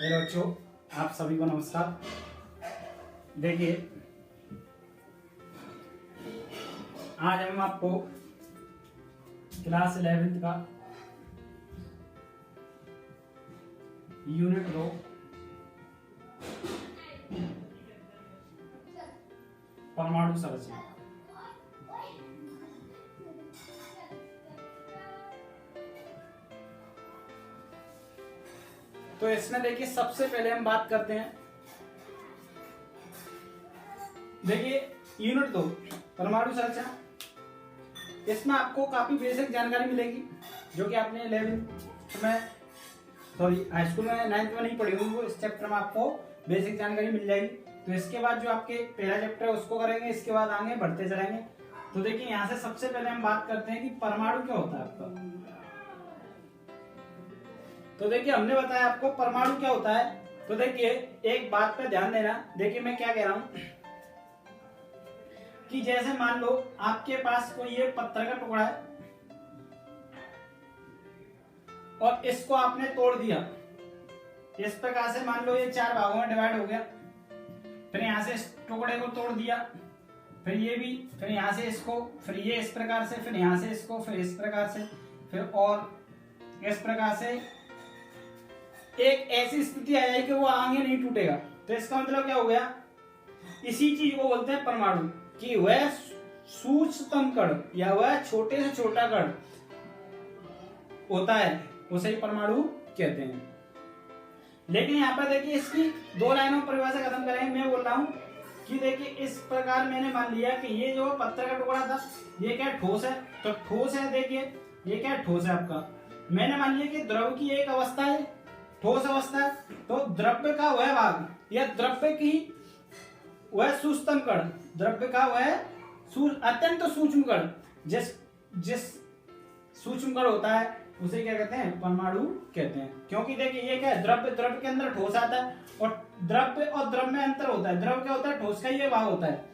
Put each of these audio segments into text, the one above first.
मेरे बच्चों, आप सभी को नमस्कार। देखिए, आज हम आपको क्लास 11th का यूनिट 2 परमाणु संरचना। तो इसमें देखिए, सबसे पहले हम बात करते हैं। देखिए, यूनिट 2 परमाणु संरचना, इसमें आपको काफी बेसिक जानकारी मिलेगी जो कि आपने 11th में हाई स्कूल में 9th में नहीं पढ़ी होगी। वो इस चैप्टर में आपको बेसिक जानकारी मिल जाएगी। तो इसके बाद जो आपके पहला चैप्टर है उसको करेंगे, इसके बाद आगे बढ़ते चलेंगे। तो देखिए, यहाँ से सबसे पहले हम बात करते हैं कि परमाणु क्या होता है आपका। तो देखिए, हमने बताया आपको परमाणु क्या होता है। तो देखिए, एक बात पे ध्यान देना। देखिए, मैं क्या कह रहा हूं कि जैसे मान लो आपके पास कोई ये पत्थर का टुकड़ा है और इसको आपने तोड़ दिया। इस प्रकार से मान लो ये 4 भागों में डिवाइड हो गया। फिर यहां से इस टुकड़े को तोड़ दिया, फिर ये भी, फिर यहां से इसको, फिर ये इस प्रकार से, फिर यहां से इसको, फिर इस प्रकार से, फिर और इस प्रकार से एक ऐसी स्थिति आ जाएगी कि वो आगे नहीं टूटेगा। तो इसका मतलब क्या हो गया, इसी चीज को बोलते हैं परमाणु, कि वह सूक्ष्मतम कण या वह छोटे से छोटा कण होता है, उसे ही परमाणु कहते हैं। लेकिन यहाँ पर देखिए, इसकी 2 लाइनों में परिभाषा खत्म करेंगे। मैं बोल रहा हूं कि देखिए, इस प्रकार मैंने मान लिया कि ये जो पत्थर का टुकड़ा था ये क्या ठोस है। तो ठोस है, देखिए ये क्या ठोस है आपका। मैंने मान लिया कि द्रव की एक अवस्था है, ठोस अवस्था। तो द्रव्य का वह भाग या द्रव्य की वह सूक्ष्मतम कण, द्रव्य का वह अत्यंत सूक्ष्म कण, जिस सूक्ष्म कण होता है उसे क्या कहते हैं, परमाणु कहते हैं। क्योंकि देखिए, ये क्या है, द्रव्य के अंदर ठोस आता है और द्रव में अंतर होता है। द्रव क्या होता है, ठोस का ये भाग होता है।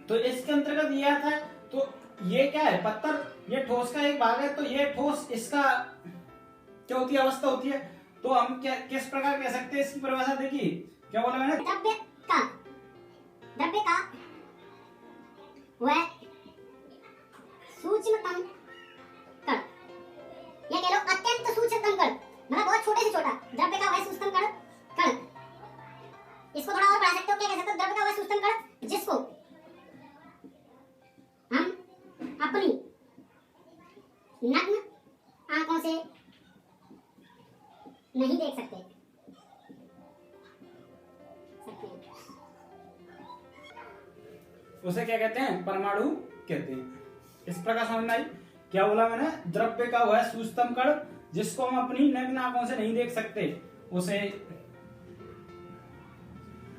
तो इसके अंतर्गत ये आता है। तो ये क्या है, पत्थर, ये ठोस का एक भाग है। तो ये ठोस, इसका क्या होती है, अवस्था होती है। तो हम क्या किस प्रकार कह सकते हैं इसकी परिभाषा। देखिए क्या बोला मैंने, द्रव्य का वह सूक्ष्मतम कण, या कह लो अत्यंत सूक्ष्मतम कण, मतलब बहुत छोटे से छोटा। द्रव्य का वह सूक्ष्मतम कण, इसको थोड़ा और बढ़ा सकते हो, क्या कह सकते हो, द्रव्य का वह सूक्ष्मतम कण जिसको हम अपनी नग्न आंखों से नहीं देख सकते। उसे क्या कहते हैं, परमाणु कहते हैं। इस प्रकार समझ में आई। क्या बोला मैंने, द्रव्य का वह सूक्ष्मतम कण जिसको हम अपनी नग्न आंखों से नहीं देख सकते, उसे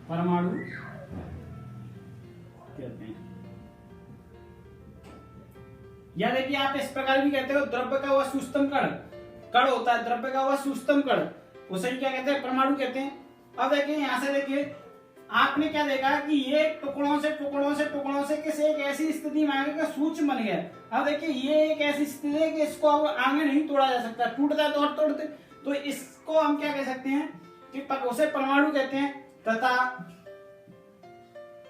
परमाणु कहते हैं। या देखिए, आप इस प्रकार भी कहते हो, द्रव्य का वह सूक्ष्मतम कण होता है, द्रव्य का वह सूक्ष्मतम कण, उसे क्या कहते हैं, परमाणु कहते हैं। अब देखिए, यहां से देखिए, आपने क्या देखा कि ये टुकड़ों से किसी एक ऐसी स्थिति में आगे सूक्ष्म बन गया। अब देखिए, ये एक ऐसी स्थिति है कि इसको अब आगे नहीं तोड़ा जा सकता, टूटता है तो और तोड़ते। तो इसको हम क्या कह सकते हैं कि उसे परमाणु कहते हैं। तथा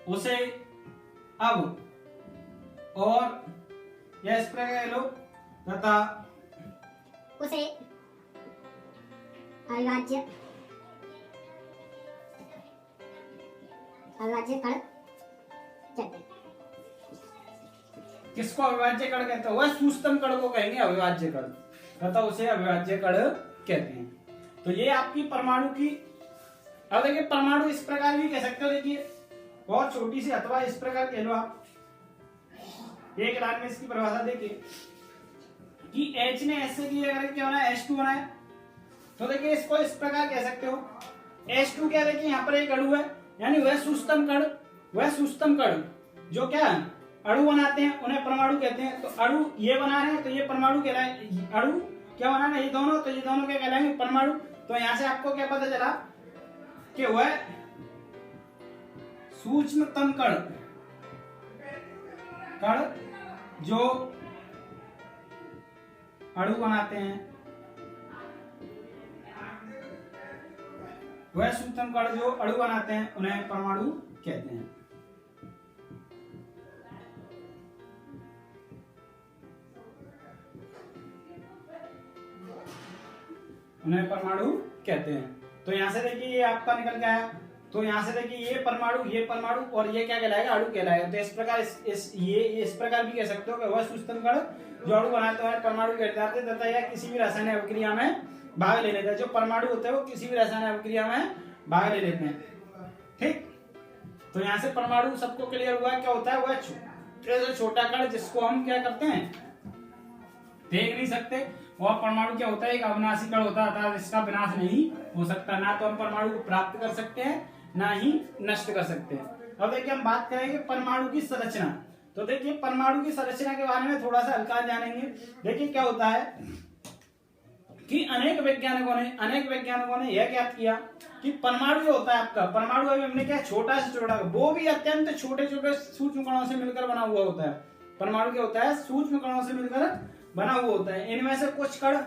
उसे अब और या इस प्रकार लो, तथा उसे अविभाज्य कण कहते हैं। किसको अविभाज्य कण कहते हैं, वह सूक्ष्मतम कण को कहेंगे अविभाज्य कण, तथा उसे अविभाज्य कण कहते हैं। तो ये आपकी परमाणु की। अब देखिए, परमाणु इस प्रकार भी कह सकते हो। देखिए, बहुत छोटी सी, अथवा इस प्रकार कह लो आप। एक लाइन में इसकी परिभाषा देखिए कि H ने S से किया करके क्या बनाया, H2 बनाया। तो देखिए, इसको इस प्रकार कह सकते हो, H2 क्या, देखिए यहाँ पर एक अणु है, यानी वह सूक्ष्मतम कण जो क्या अणु बनाते हैं उन्हें परमाणु कहते हैं। तो अणु ये बना रहे हैं तो ये परमाणु कहलाए। अणु क्या बना रहे हैं, ये दोनों, तो ये दोनों क्या कहलाएंगे, परमाणु। तो यहां से आपको क्या पता चला कि वह सूक्ष्मतम कण जो अणु बनाते हैं वह सूक्ष्म कण जो अणु बनाते हैं उन्हें परमाणु कहते हैं। उन्हें परमाणु कहते हैं। तो यहाँ से देखिए ये आपका निकल के आया। तो यहाँ से देखिए ये परमाणु और ये क्या कहलाएगा, अणु कहलाएगा। तो इस प्रकार इस प्रकार भी कह सकते हो कि वह सूक्ष्म कण जो अणु बनाते हैं परमाणु कहलाते हैं तथा यह किसी भी रासायनिक अभिक्रिया में भाग ले लेते हैं। जो परमाणु होते हैं वो किसी भी रासायनिक अभिक्रिया में भाग ले लेते हैं। ठीक, तो यहाँ से परमाणु सबको क्लियर हुआ क्या होता है, वह छोटा कण जिसको हम क्या करते हैं, देख नहीं सकते। वह परमाणु क्या होता है, एक अविनाशी कण होता है, इसका विनाश नहीं हो सकता। ना तो हम परमाणु को प्राप्त कर सकते हैं ना ही नष्ट कर सकते हैं। अब देखिए हम बात करेंगे परमाणु की संरचना। तो देखिए परमाणु की संरचना के बारे में थोड़ा सा हल्का जानेंगे। देखिए क्या होता है कि अनेक वैज्ञानिकों ने यह ज्ञात किया कि परमाणु जो होता है आपका, परमाणु अभी हमने क्या छोटा से छोटा, वो भी अत्यंत छोटे छोटे सूक्ष्म कणों से मिलकर बना हुआ होता है। परमाणु क्या होता है, सूक्ष्म कणों से मिलकर बना हुआ होता है। इनमें से कुछ कण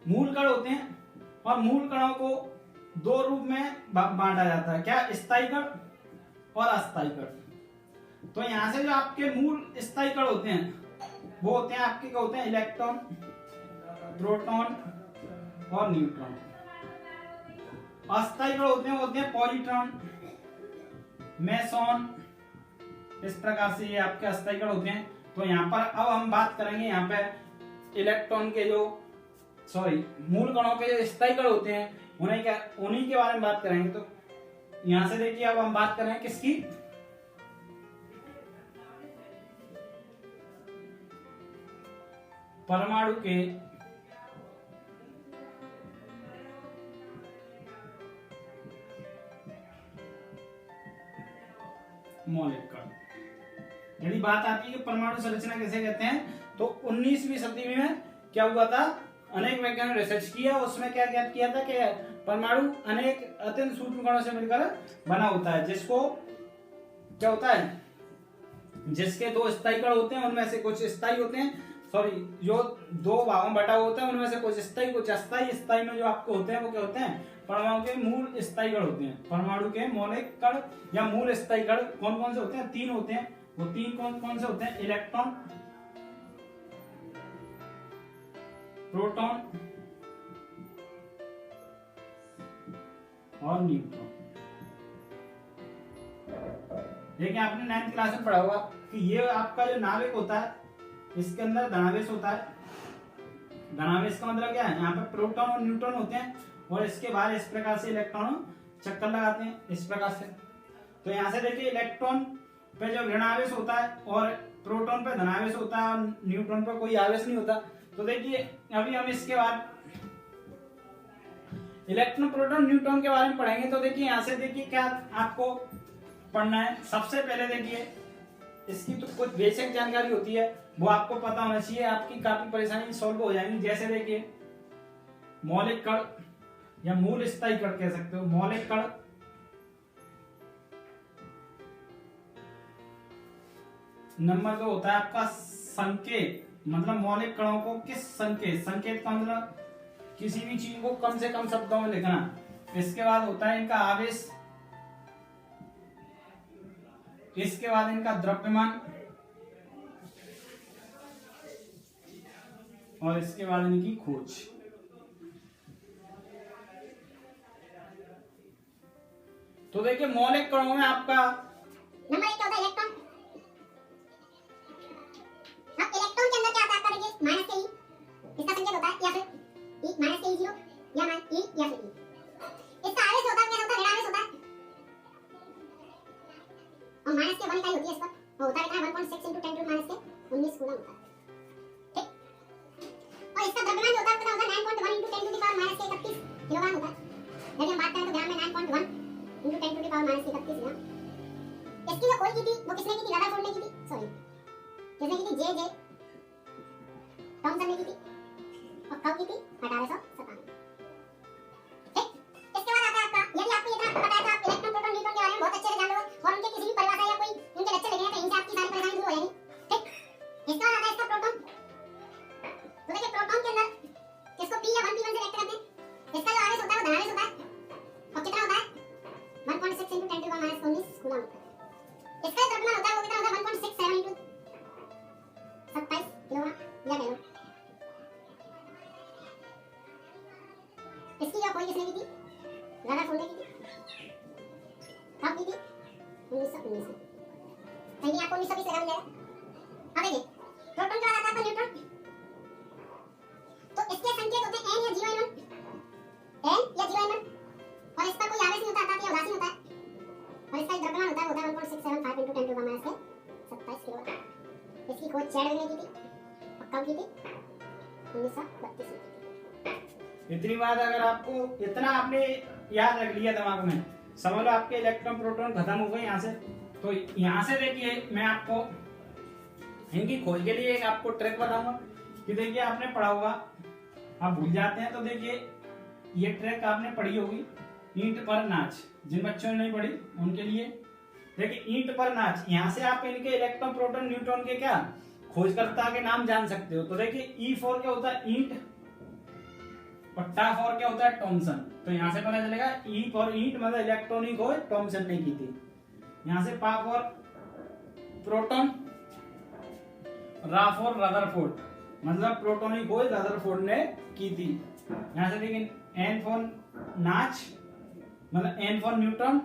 मूल कण होते हैं और मूल कणों को दो रूप में बांटा जाता है, क्या, स्थायी कण और अस्थायी कण। तो यहां से जो आपके मूल स्थायी कण होते हैं वो होते हैं आपके क्या होते हैं, इलेक्ट्रॉन, प्रोटॉन और न्यूट्रॉन। अस्थायी कण होते हैं पॉजिट्रॉन, मेसॉन। इस प्रकार से ये आपके अस्थायी कण होते हैं। तो यहाँ पर अब हम बात करेंगे यहाँ पे इलेक्ट्रॉन के मूल कणों के जो स्थायी कण होते हैं उन्हीं के बारे में बात करेंगे। तो यहां से देखिए अब हम बात करें किसकी, परमाणु के मौलिक कण। यदि बात आती है कि परमाणु संरचना कैसे कहते हैं, तो 19वीं सदी में क्या हुआ था, अनेक वैज्ञानिक रिसर्च किया, उसमें क्या ज्ञात किया था कि परमाणु अनेक अत्यंत सूक्ष्म कणों से मिलकर बना होता है, जिसको क्या होता है, जिसके दो स्थायी कण होते हैं, उनमें से कुछ स्थायी होते हैं, जो दो भागों में बटा होता है उनमें से कुछ स्थायी कुछ अस्थायी। स्थायी में जो आपको होते हैं वो क्या होते हैं, परमाणु के मूल स्थायी कण होते हैं। परमाणु के मौलिक कण या मूल स्थायी कण कौन कौन से होते हैं, 3 होते हैं। वो 3 कौन कौन से होते हैं, इलेक्ट्रॉन, प्रोटॉन और न्यूट्रॉन। देखिए आपने 9th क्लास में पढ़ा होगा कि ये आपका जो नाभिक होता है इसके अंदर धनावेश होता है। धनावेश का मतलब क्या है, यहाँ पे प्रोटॉन और न्यूट्रॉन होते हैं और इसके बाहर इस प्रकार से इलेक्ट्रॉन चक्कर लगाते हैं इस प्रकार से। तो यहाँ से देखिए इलेक्ट्रॉन पे जो ऋणावेश होता है और प्रोटॉन पे धनावेश होता है और न्यूट्रॉन पे कोई आवेश नहीं होता। तो देखिए अभी हम इसके बाद इलेक्ट्रॉन, प्रोटॉन, न्यूट्रॉन के बारे में पढ़ेंगे। तो देखिए यहाँ से देखिए क्या आपको पढ़ना है। सबसे पहले देखिए इसकी तो कुछ बेसिक जानकारी होती है वो आपको पता होना चाहिए, आपकी काफी परेशानी सॉल्व हो जाएंगी। जैसे देखिए मौलिक कण या मूल स्थायी कण कह सकते हो। मौलिक कण नंबर 2 होता है आपका संकेत, मतलब मौलिक कणों को किस संकेत का मतलब किसी भी चीज को कम से कम शब्दों में लिखना। इसके बाद होता है इनका आवेश, इसके बाद इनका द्रव्यमान और इसके बाद इनकी खोज। तो देखिए मौलिक कणों में आपका नंबर 1 क्या होता है, इलेक्ट्रॉन। अब इलेक्ट्रॉन के अंदर क्या आता है आपका, देखिए माइनस के ई, इसका संकेत होता है, या फिर ई माइनस के ई 0 या माइनस ई या फिर ई। इसका आवेश होता है, क्या होता है, ऋणावेश होता है और माइनस के 1 इकाई होती है इसका, वो होता है कितना, 1.6 × 10⁻⁻19 कूलम होता है। ठीक, और इसका द्रव्यमान जो होता है कितना होता है, 9.1 × 10⁻31 किलोग्राम होता है। यदि हम बात करें तो ग्राम में 9.1 × 10⁻31 ग्राम। इसकी जो खोज की थी वो किसने की थी, रदरफोर्ड ने की थी, सॉरी किसने की थी, जे थॉमसन ने की थी, और कब की थी, 1857। ठीक, इसके बाद आता है आपका, यदि आपको इतना पता है तो आप इलेक्ट्रॉन, प्रोटॉन, न्यूट्रॉन के बारे में बहुत अच्छे से जान लोगे और उनके किसी भी परिभाषा या कोई उनके लेक्चर लेने हैं तो इनसे आपकी सारी परेशानी दूर हो जाएगी। ठीक, इसका बाद आता है इसका प्रोटॉन। तो देखिए प्रोटॉन के अंदर इसको p या 1p1 से व्यक्त करते हैं। इसका जो आवेश होता है वो धनावेश होता है खोज किसने की थी? रदरफोर्ड ने की थी। कब की थी? 1919 में। कहीं आपको 1920 लगा मिल जाएगा। अब देखिए प्रोटॉन के बाद आता है आपका न्यूट्रॉन। तो इसके संकेत होते हैं n या 0 n1, n या 0 n1, और इसका कोई आवेश नहीं होता, अर्थात ये उदासीन होता है, और इसका द्रव्यमान होता है, वो होता है 1.675 × 10⁻27 किलोग्राम। इसकी खोज चैडविक ने की थी, और कब की थी? 1932 में। इतनी बात अगर आपको इतना आपने याद रख लिया दिमाग में, समझ लो आपके इलेक्ट्रॉन प्रोटॉन खत्म हो गए यहाँ से। तो यहाँ से देखिए मैं आपको इनकी खोज के लिए एक आपको ट्रिक बताऊंगा कि देखिए आपने पढ़ा होगा, आप भूल जाते हैं, तो देखिए ये ट्रिक आपने पढ़ी होगी, ईंट पर नाच। जिन बच्चों ने नहीं पढ़ी उनके लिए देखिए ईंट पर नाच। यहाँ से आप इनके इलेक्ट्रॉन प्रोटॉन न्यूट्रॉन के क्या खोजकर्ता के नाम जान सकते हो। तो देखिए E4 क्या होता है? ईंट, और टा4 क्या होता है? टॉमसन। तो यहाँ से पता चलेगा ई फॉर ईंट मतलब इलेक्ट्रॉन की खोज टॉमसन ने की थी। यहाँ से पा फॉर प्रोटॉन, रा फॉर रदरफोर्ड मतलब प्रोटॉन की खोज रदरफोर्ड ने की थी। यहाँ से देखिए एन फॉर नाच मतलब एन फॉर न्यूटन,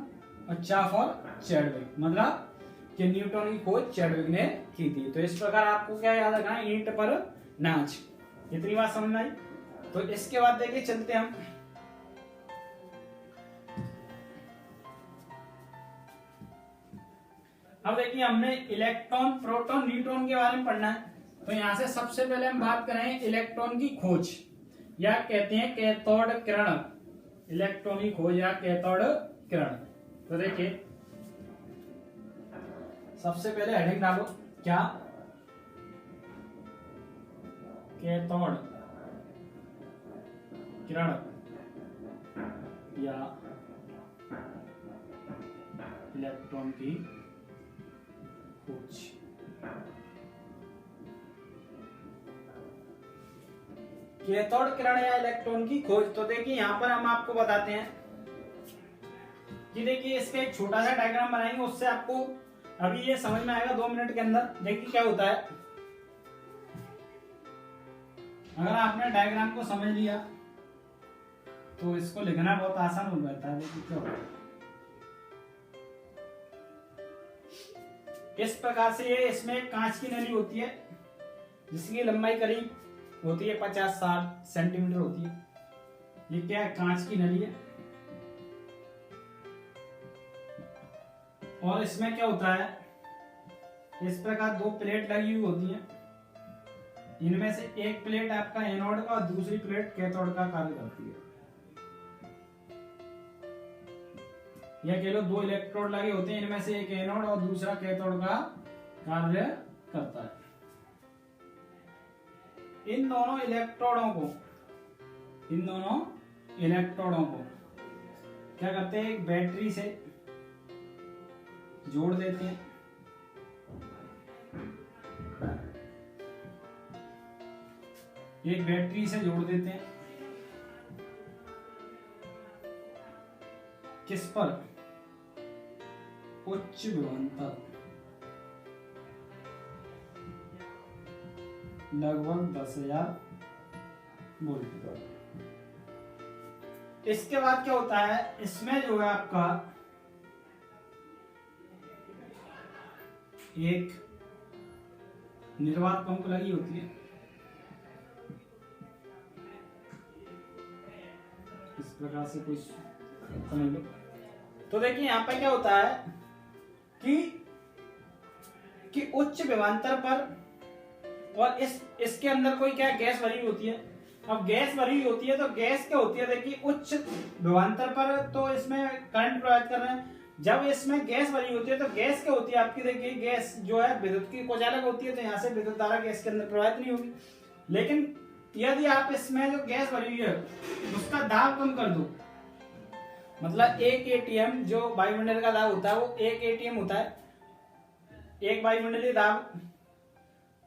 और चा फॉर चैडविक मतलब कि न्यूटन की खोज चैडविक ने की थी। तो इस प्रकार आपको क्या याद रखना है? ईंट पर नाच। इतनी बात समझ में आई। तो इसके बाद देखिए चलते हम अब देखिए हमने इलेक्ट्रॉन प्रोटॉन न्यूट्रॉन के बारे में पढ़ना है। तो यहां से सबसे पहले हम बात करें इलेक्ट्रॉन की खोज, या कहते हैं कैथोड किरण। इलेक्ट्रॉन की खोज या कैथोड किरण। तो देखिए सबसे पहले हेडिंग डालो, क्या? कैथोड किरण या इलेक्ट्रॉन की खोज। कैथोड किरण या इलेक्ट्रॉन की खोज। तो देखिए यहां पर हम आपको बताते हैं कि देखिए इसका एक छोटा सा डायग्राम बनाएंगे, उससे आपको अभी ये समझ में आएगा 2 मिनट के अंदर। देखिए क्या होता है, अगर आपने डायग्राम को समझ लिया तो इसको लिखना बहुत आसान हो जाता है। देखिए क्या होता है, इस प्रकार से ये इसमें एक कांच की नली होती है जिसकी लंबाई करीब होती है 50-60 सेंटीमीटर होती है। ये क्या है? कांच की नली है। और इसमें क्या होता है, इस प्रकार 2 प्लेट लगी हुई होती हैं। इनमें से एक प्लेट आपका एनोड का और दूसरी प्लेट कैथोड का कार्य करती है। यह कह लो 2 इलेक्ट्रोड लगे होते हैं, इनमें से एक एनोड और दूसरा कैथोड का कार्य करता है। इन दोनों इलेक्ट्रोडों को क्या करते हैं? एक बैटरी से जोड़ देते हैं। एक बैटरी से जोड़ देते हैं किस पर? उच्च विभवांतर, लगभग 10,000 वोल्ट पर। इसके बाद क्या होता है, इसमें जो है आपका एक निर्वात पंप लगी होती है। इस प्रकार से कुछ समझ लो। तो देखिए यहाँ पे क्या होता है कि उच्च विभवांतर पर, और इसके अंदर कोई क्या गैस भरी होती है। अब गैस भरी होती है तो गैस क्या होती है? देखिए उच्च विभवांतर पर तो इसमें करंट प्रवाहित कर रहे हैं। जब इसमें गैस भरी होती है तो गैस क्या होती है आपकी? देखिए गैस जो है विद्युत की कुचालक होती है, तो यहाँ से विद्युत धारा गैस के अंदर प्रवाहित नहीं होगी। लेकिन यदि आप इसमें जो गैस भरी हुई है उसका दाब कम कर दो, मतलब 1 atm जो वायुमंडल का दाब होता है वो 1 atm होता है। एक वायुमंडलीय दाब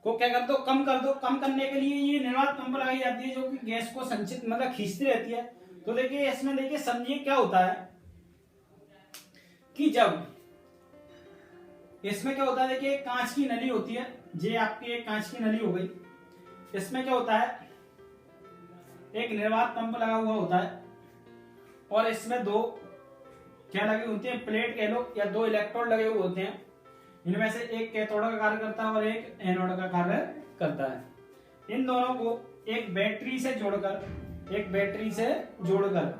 को क्या कर दो? कम कर दो। कम करने के लिए ये निर्वात पंप लगाई जाती है जो कि गैस को संचित मतलब खींचती रहती है। तो देखिए इसमें देखिए समझिए क्या होता है कि जब इसमें क्या होता है, देखिए कांच की नली होती है, ये आपकी एक कांच की नली हो गई। इसमें क्या होता है, एक निर्वात पंप लगा हुआ होता है। और इसमें दो क्या लगी होती है, प्लेट कह लो या दो इलेक्ट्रोड लगे हुए होते हैं। इनमें से एक कैथोड का कार्य करता है और एक एनोड का कार्य करता है। इन दोनों को एक बैटरी से जोड़कर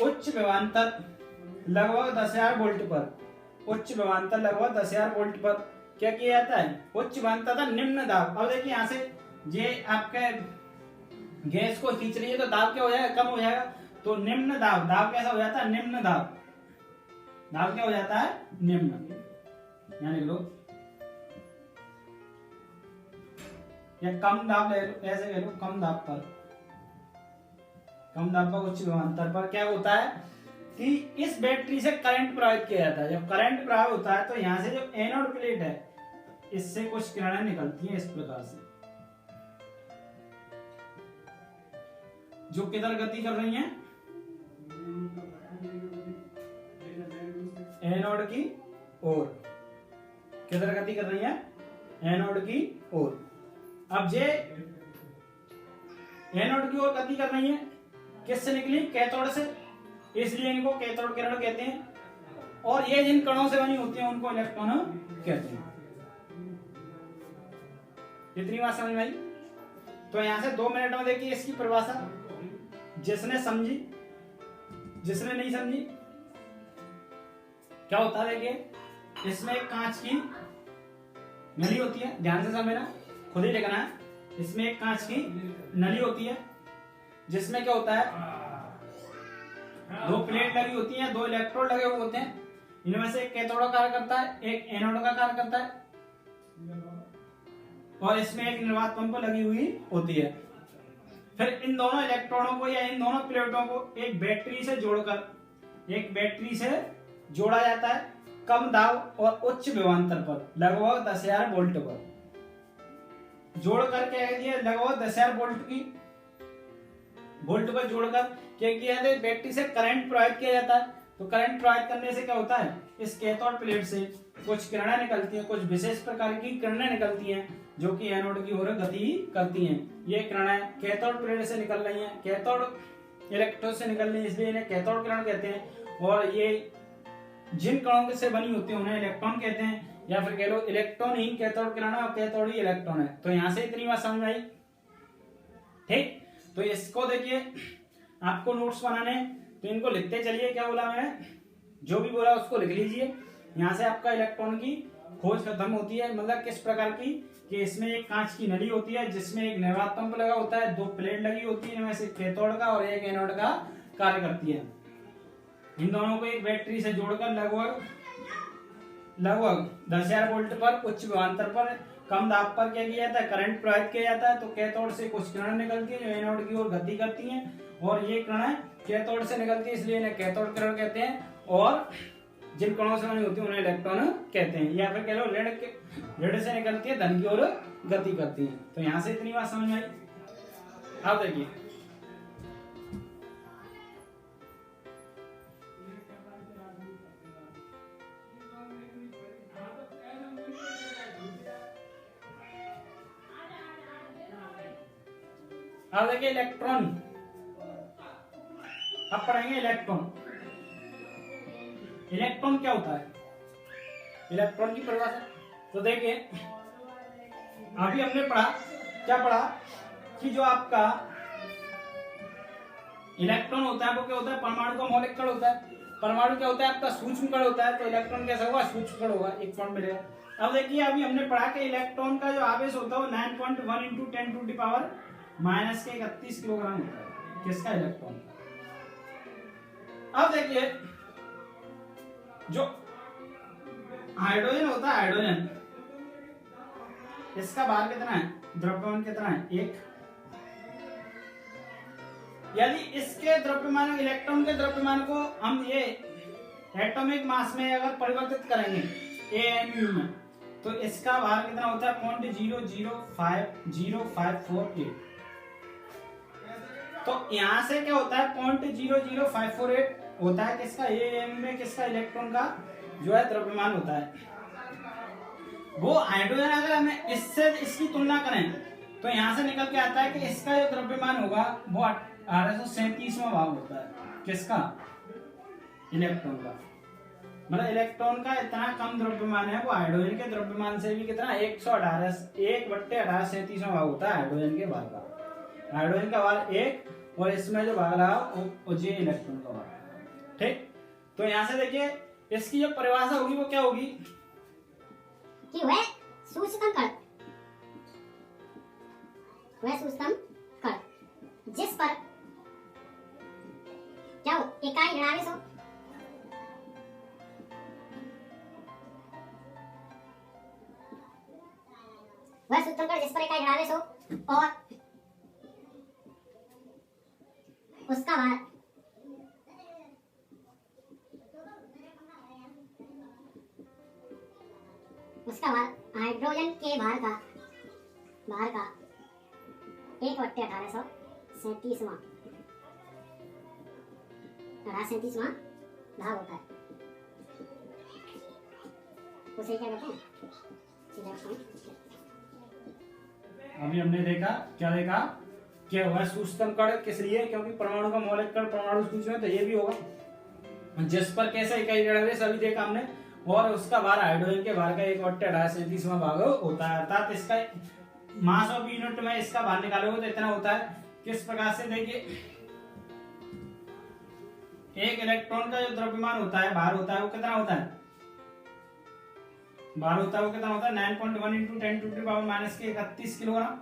उच्च विभवांतर लगभग 10,000 वोल्ट पर क्या किया जाता है, उच्च विभवांतर था निम्न दाब। अब देखिए यहाँ से ये आपके गैस को खींच रही है तो दाब क्या हो जाएगा, कम हो जाएगा। तो निम्न दाब, दाब कैसा हो जाता है, निम्न दाब, दाब क्या हो जाता है, निम्न। यहाँ लिख लो या कम दाब ले लो, ऐसे कह लो कम दाब पर उच्च विभवांतर पर क्या होता है कि इस बैटरी से करंट प्रवाहित किया जाता है। जब करंट प्रवाहित होता है तो यहाँ से जो एनोड प्लेट है इससे कुछ किरणें निकलती हैं इस प्रकार से, जो किधर गति कर रही हैं, एनोड की ओर। किधर गति कर रही है, एनोड की ओर। अब ये एनोड की ओर गति कर रही है, किससे निकली, कैथोड से, इसलिए इनको कैथोड किरण कहते हैं। और ये जिन कणों से बनी होती हैं उनको इलेक्ट्रॉन कहते हैं। इतनी बात समझ में आई। तो यहां से 2 मिनट में देखिए इसकी परिभाषा, जिसने समझी, जिसने नहीं समझी क्या होता है। देखिए इसमें एक कांच की नली होती है, ध्यान से समझना, खुद ही लिखना है। इसमें एक कांच की नली होती है जिसमें क्या होता है, 2 प्लेट लगी होती हैं, 2 इलेक्ट्रोड लगे हुए होते हैं। इनमें से एक कैथोड का कार्य करता है, एक एनोड का कार्य करता है, और इसमें एक निर्वात पंप लगी हुई होती है। फिर इन दोनों इलेक्ट्रॉनों को या इन दोनों प्लेटों को एक बैटरी से जोड़ा जाता है कम दाब और उच्च विभवांतर पर, लगभग 10,000 वोल्ट पर। जोड़ करके लगभग 10,000 वोल्ट पर जोड़कर क्या किया जाता है, बैटरी से करंट प्रवाहित किया जाता है। तो करंट प्रवाहित करने से क्या होता है, इस कैथोड प्लेट से कुछ किरणें निकलती हैं, कुछ विशेष प्रकार की किरणें निकलती हैं जो कि एनोड की ओर गति करती हैं। ये किरणें कैथोड प्लेट से निकल रही हैं, कैथोड इलेक्ट्रोड से निकल रही है, इसलिए इन्हें कैथोड किरण कहते हैं। और ये जिन कणों से बनी होती है उन्हें इलेक्ट्रॉन कहते हैं, या फिर कह लो इलेक्ट्रॉन ही कैथोड किरण है और कैथोड ही इलेक्ट्रॉन है। तो यहां से इतनी बात समझ आई, ठीक। तो इसको देखिए, आपको नोट्स बनाने तो इनको लिखते चलिए। क्या बोला मैंने, जो भी बोला उसको लिख लीजिए। यहाँ से आपका इलेक्ट्रॉन की खोज खत्म होती है। मतलब किस प्रकार की, कि इसमें एक कांच की नली होती है जिसमें एक निर्वात पंप लगा होता है, 2 प्लेट लगी होती है, इनमें से कैथोड का और एक एनोड का कार्य करती है। इन दोनों को एक बैटरी से जोड़कर लगभग 10,000 वोल्ट पर उच्च विभवांतर पर कम दाब पर क्या किया जाता है, करंट प्रवाहित किया जाता है। तो कैथोड से कुछ किरणें निकलती है जो एनोड की ओर गति करती हैं, और ये किरणें कैथोड से निकलती है इसलिए इन्हें कैथोड किरण कहते हैं। और जिन कणों से बनी होती है उन्हें इलेक्ट्रॉन कहते हैं, या फिर कह लो ऋण से निकलती है, धन की ओर गति करती है। तो यहां से इतनी बात समझ में आई। अब देखिए इलेक्ट्रॉन, अब पढ़ेंगे इलेक्ट्रॉन। इलेक्ट्रॉन क्या होता है, इलेक्ट्रॉन की परिभाषा। तो देखिए अभी हमने पढ़ा, क्या पढ़ा कि जो आपका इलेक्ट्रॉन होता है वो क्या होता है, परमाणु का मौलिक कण होता है। परमाणु क्या होता है, आपका सूक्ष्म कण होता है। तो इलेक्ट्रॉन कैसा होगा, सूक्ष्म कण होगा, 1 पॉइंट मिलेगा। अब देखिए अभी हमने पढ़ा कि इलेक्ट्रॉन का जो आवेश होता है वो 9.1 × 10⁻³ किलोग्राम होता है। किसका, इलेक्ट्रॉन। अब देखिए जो हाइड्रोजन होता है, हाइड्रोजन, इसका भार कितना है, द्रव्यमान कितना है, 1। यदि इसके द्रव्यमान, इलेक्ट्रॉन के द्रव्यमान को हम ये एटॉमिक मास में अगर परिवर्तित करेंगे AMU में, तो इसका भार कितना होता है, 0.005048। तो यहां से क्या होता है, 0.00548 होता है किसका, AMU में किसका, इलेक्ट्रॉन का जो है द्रव्यमान होता है। वो हाइड्रोजन अगर हमें इससे इसकी तुलना करें तो यहां से निकल के आता है कि इसका जो द्रव्यमान होगा वो 837वां भाग होता है। किसका? इलेक्ट्रॉन का। मतलब इलेक्ट्रॉन का इतना कम द्रव्यमान है, वो हाइड्रोजन के द्रव्यमान से भी कितना 1/1837 भाग होता है हाइड्रोजन के भार का। हाइड्रोजन का भार 1 और इसमें जो भाग रहा वो जे इलेक्ट्रॉन का भाग। ठीक, तो यहां से देखिए इसकी जो परिभाषा होगी वो क्या होगी कि वह सूक्ष्मतम कण जिस पर क्या हो इकाई ऋणावेश हो, वह सूक्ष्मतम कण जिस पर इकाई ऋणावेश हो और उसका भार हाइड्रोजन के भार का 1/1837वां भाग होता है। उसे क्या कहते हैं? इलेक्ट्रॉन। अभी हमने देखा कि वह सूक्ष्मतम कण किस लिए, क्योंकि परमाणु का मौलिक कण परमाणु सूची में, तो ये भी होगा जिस पर कैसा इकाई ऋणावेश अभी देखा हमने, और उसका भार हाइड्रोजन के भार का 1/1837वां भाग होता है। अर्थात इसका मास ऑफ यूनिट में इसका भार निकालोगे तो इतना होता है। किस प्रकार से देखिए, एक इलेक्ट्रॉन का जो द्रव्यमान होता है, भार होता है, वो कितना होता है? भार होता है वो कितना होता है? 9.1 × 10⁻³ किलोग्राम।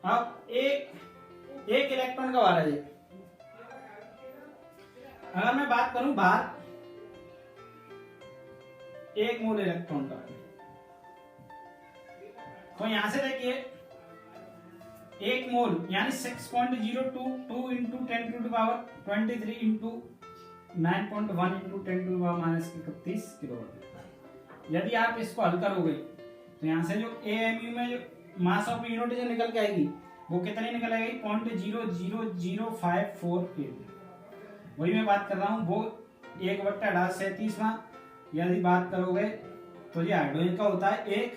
अब एक इलेक्ट्रॉन का भार है ये। अगर मैं बात करूं भार 1 मोल इलेक्ट्रॉन का, तो यहां से देखिए 1 मोल यानी 6.022 × 10⁻23 × 9.1 × 10⁻³ किलोग्राम। यदि आप इसको हल करोगे तो यहां से जो AMU में जो मास ऑफ यूनिट जो निकल के आएगी वो कितनी निकल आएगी? 0.00548। वही मैं बात कर रहा हूँ, वो 1/1837वां यदि बात करोगे तो ये हाइड्रोजन का होता है 1,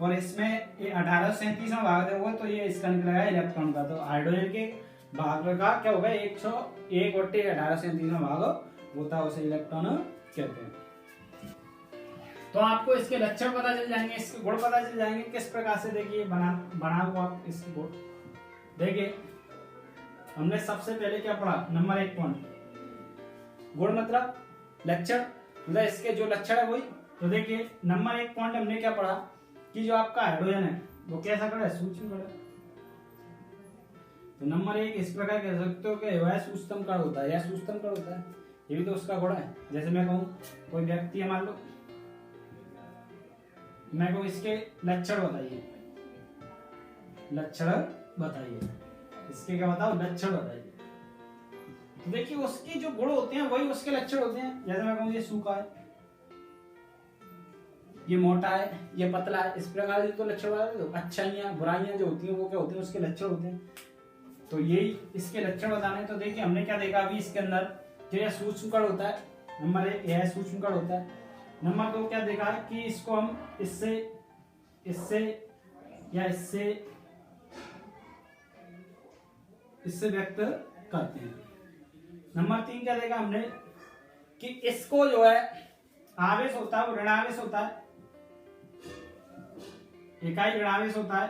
और इसमें 1837वां भाग दोगे तो ये इसका निकलेगा इलेक्ट्रॉन का। तो हाइड्रोजन के भाग का क्या होगा? 101/1837वां भाग होता है, उसे इलेक्ट्रॉन कहते हैं। तो आपको इसके लक्षण पता चल जाएंगे, इसके गुण पता चल जाएंगे किस प्रकार से देखिए बना हुआ आप इसके गुण। देखिए हमने सबसे पहले क्या पढ़ा? नंबर 1 पॉइंट गुण मतलब लक्षण, मतलब इसके जो लक्षण है वही। तो देखिए नंबर 1 पॉइंट हमने क्या पढ़ा कि जो आपका हाइड्रोजन है वो कैसा कण है? सूक्ष्म कण है। तो नंबर 1 इस प्रकार कह सकते हो कि वह सूक्ष्मतम कण होता है या सूक्ष्मतम कण होता है, ये भी तो उसका गुण है। जैसे मैं कहूँ कोई व्यक्ति है, मान लो मैं कहूँ इसके लक्षण बताइए, इसके क्या बताओ? लक्षण बताइए। तो देखिए उसके जो गुण होते हैं वही उसके लक्षण होते हैं। जैसे मैं कहूँ ये सूखा है, ये मोटा है, ये पतला है, इस प्रकार से तो लक्षण बताते हैं। अच्छाइयाँ बुराइयां जो होती हैं वो क्या होती हैं? उसके लक्षण होते हैं। तो यही इसके लक्षण बताने। तो देखिए हमने क्या देखा अभी इसके अंदर कि यह सूक्ष्म कण होता है। नंबर 1 यह सूक्ष्म कण होता है। नंबर 2 क्या देखा कि इसको हम इससे या इससे व्यक्त करते हैं। नंबर 3 क्या देखा हमने कि इसको जो है आवेश होता है वो ऋणावेश होता है, इकाई ऋणावेश होता है,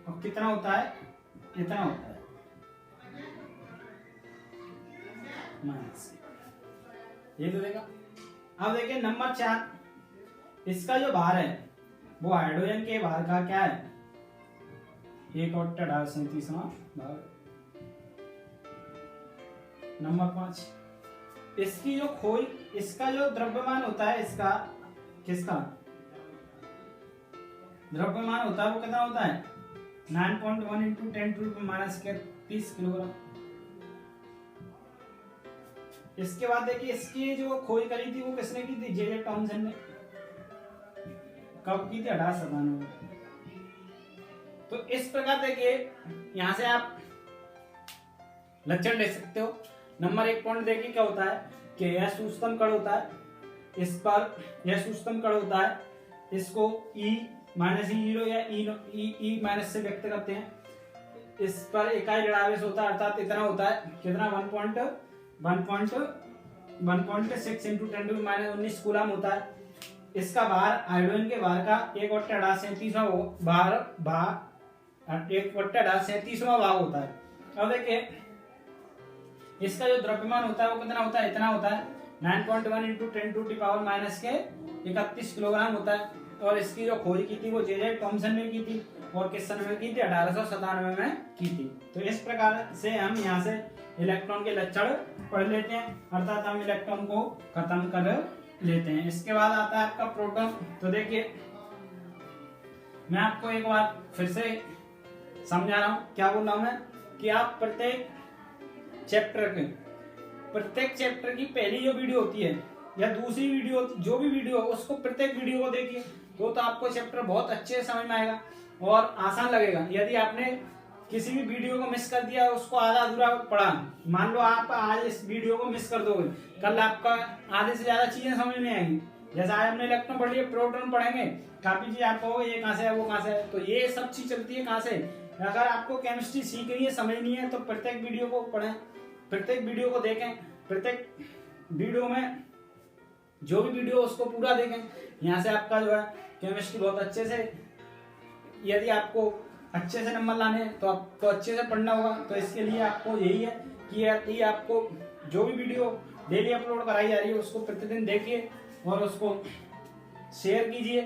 और कितना होता है? इतना होता है माइनस। ये तो देखा। अब देखिए नंबर 4, इसका जो भार है वो हाइड्रोजन के भार का क्या है? 1/1837वां भाग। नंबर 5, इसकी जो खोई, इसका जो द्रव्यमान होता है, इसका किसका द्रव्यमान होता है वो कितना होता है? 9.1 × 10⁻³ किलोग्राम। इसके बाद देखिए इसकी जो खोज करी थी वो किसने की थी? जे टॉमसन ने। कब की थी? 1897। तो इस प्रकार देखिए यहां से आप लक्षण ले सकते हो। नंबर 1 पॉइंट देखिए क्या होता है कि यह सूक्ष्मतम कण होता है, इस पर यह सूक्ष्मतम कण होता है, इसको E-0 या E- से व्यक्त करते हैं। इस पर इकाई ऋणावेश होता है, अर्थात इतना होता है कितना 1.6 इंटू 10⁻⁻19 कूलम होता है। इसका भार हाइड्रोजन के भार का 1/37वां भाग होता है। अब देखिए इसका जो द्रव्यमान होता है वो कितना होता है, इतना होता है 9.1 इंटू 10⁻31 किलोग्राम होता है। और इसकी जो खोज की थी वो जे टॉमसन ने की थी और किस सन में की थी, 1897 में की थी। तो इस प्रकार से हम यहाँ से इलेक्ट्रॉन के लक्षण पढ़ लेते हैं, अर्थात हम इलेक्ट्रॉन को खत्म कर लेते हैं। इसके बाद आता है आपका प्रोटॉन। तो देखिए मैं आपको एक बार फिर से समझा रहा हूँ, क्या बोल रहा हूँ मैं कि आप प्रत्येक चैप्टर की पहली जो वीडियो होती है या दूसरी वीडियो, जो भी वीडियो उसको प्रत्येक वीडियो को देखिए तो आपको चैप्टर बहुत अच्छे से समझ में आएगा और आसान लगेगा। यदि आपने किसी भी वीडियो को मिस कर दिया, उसको आधा अधूरा पढ़ा, मान लो आप आज इस वीडियो को मिस कर दोगे, कल आपका आधे से ज्यादा चीजें समझ में आएंगी। जैसे आज हमने इलेक्ट्रॉन पढ़ लिया, प्रोटॉन पढ़ेंगे, काफी चीज आप कहोगे ये कहाँ से है वो कहाँ से है, तो ये सब चीज चलती है कहाँ से। अगर आपको केमिस्ट्री सीखनी है, समझनी है, तो प्रत्येक वीडियो को पढ़ें, प्रत्येक वीडियो को देखें, प्रत्येक वीडियो में जो भी वीडियो उसको पूरा देखें। यहाँ से आपका जो है केमिस्ट्री बहुत अच्छे से, यदि आपको अच्छे से नंबर लाने हैं तो आपको अच्छे से पढ़ना होगा। तो इसके लिए आपको यही है कि आपको जो भी वीडियो डेली अपलोड कराई जा रही है उसको प्रतिदिन देखिए और उसको शेयर कीजिए।